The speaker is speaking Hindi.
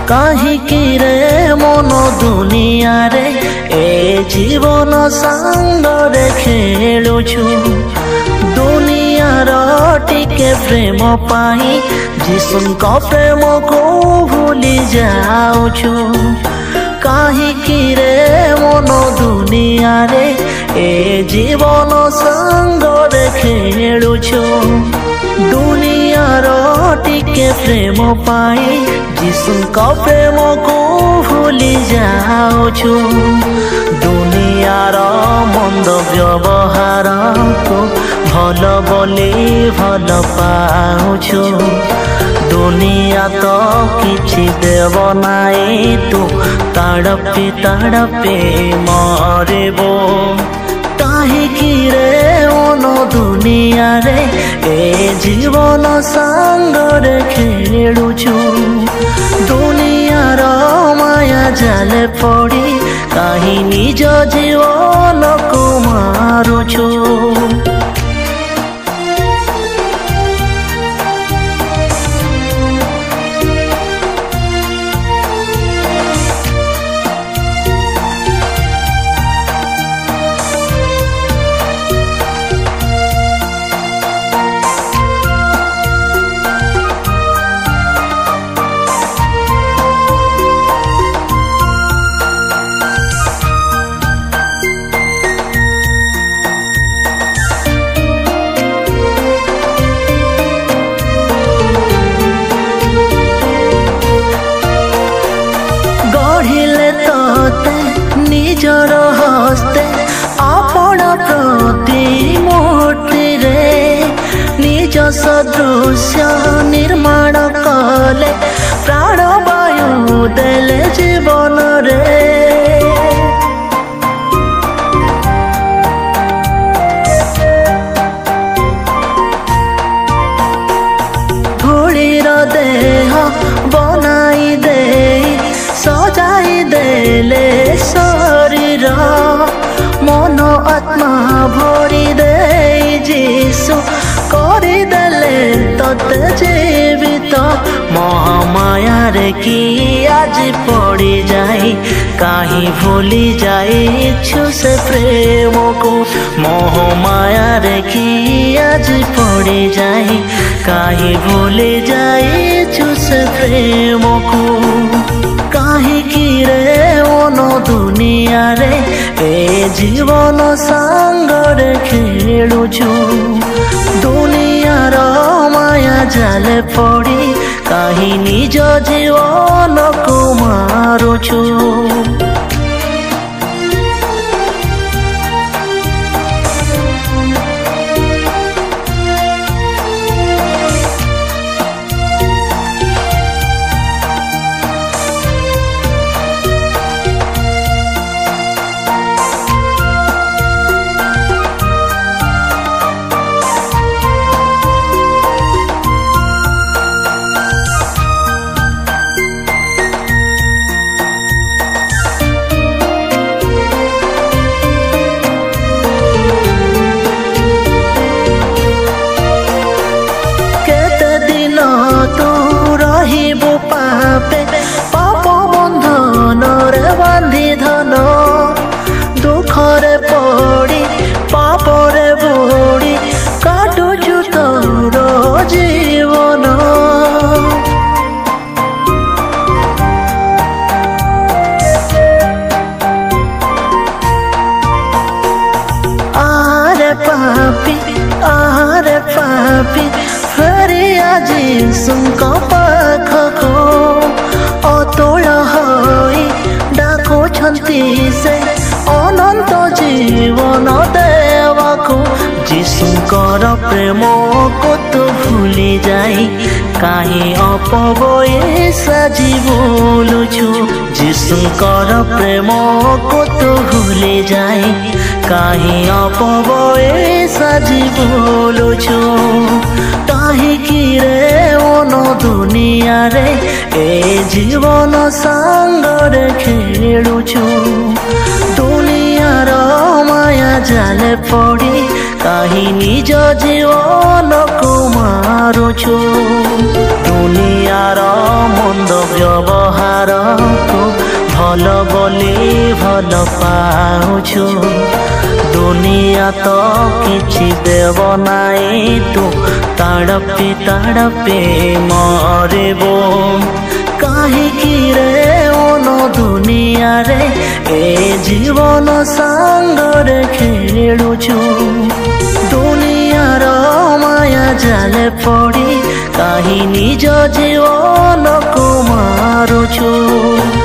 काहीकि रे मन दुनिया रे ए जीवन सांगरे खेलुछु दुनियार टिके प्रेम पाई जीशुंको प्रेम को भूली जाउछु काहीकि रे मन दुनिया रे ए जीवन सांगरे खेलुछु दुनियार टिके प्रेम पाई जीशुंको प्रेम को भूली जाउछु दुनियार मंद व्यवहार को भल बोली भल पाउछु दुनिया तो किछि देव नाई तू तड़पी तड़पी मरबो काहीकि रे मन दुनिया रे ए जीवन सांगरे खेलुछु दुनियार माया जाले पड़ी काहे निज जीवन को मारुछु निजर हस्ते आपण प्रतिमूर्ति रे निज सदृश्य निर्माण कले प्राण वायु देले जीवन रे धूलिर देह बनाई दे सजाई देले शरीर मन आत्मा भरी दे जीशु करी देले तते जीवित महामाया रे कि आज पड़ी जाई काहे भूली जाइछु से प्रेम को महामाया रे कि आज पड़ी जाई काहे भूली जाइछु से प्रेम को काहीकि रे मन दुनिया रे ए जीवन सांगरे खेलुछु दुनियार माया जाले पड़ी काहे निज जीवन को मारुछु पाप बंधन रे बांधी धन दुखरे पड़ी पापरे बुड़ी काटुछु तोर जीवन आरे पापी फेरी आज सुनको पाखको अतुल होई डाकुछंती से अनंत जीवन देवाको जीशुंकर प्रेम को तू भूली जाई काहे अपबये साजी बोलुछु जीशुंकर प्रेम को तू भूली जाई काहे अपबये साजी बोलुछु काहीकि रे मन दुनिया रे ए जीवन सांगरे खेलुछु दुनियार माया जाले पड़ी काहे निज जीवन को मारुछु दुनिया तार मंद व्यवहार को भल बोली भल पाउछु दुनिया तो किछि देव नाई तू तड़पी तड़पी मरबो काहीकि रे ओनो दुनिया रे ए जीवन सांगरे खेलुछु दुनियार माया जाले पड़ी काहे निज जीवन को मारुछु।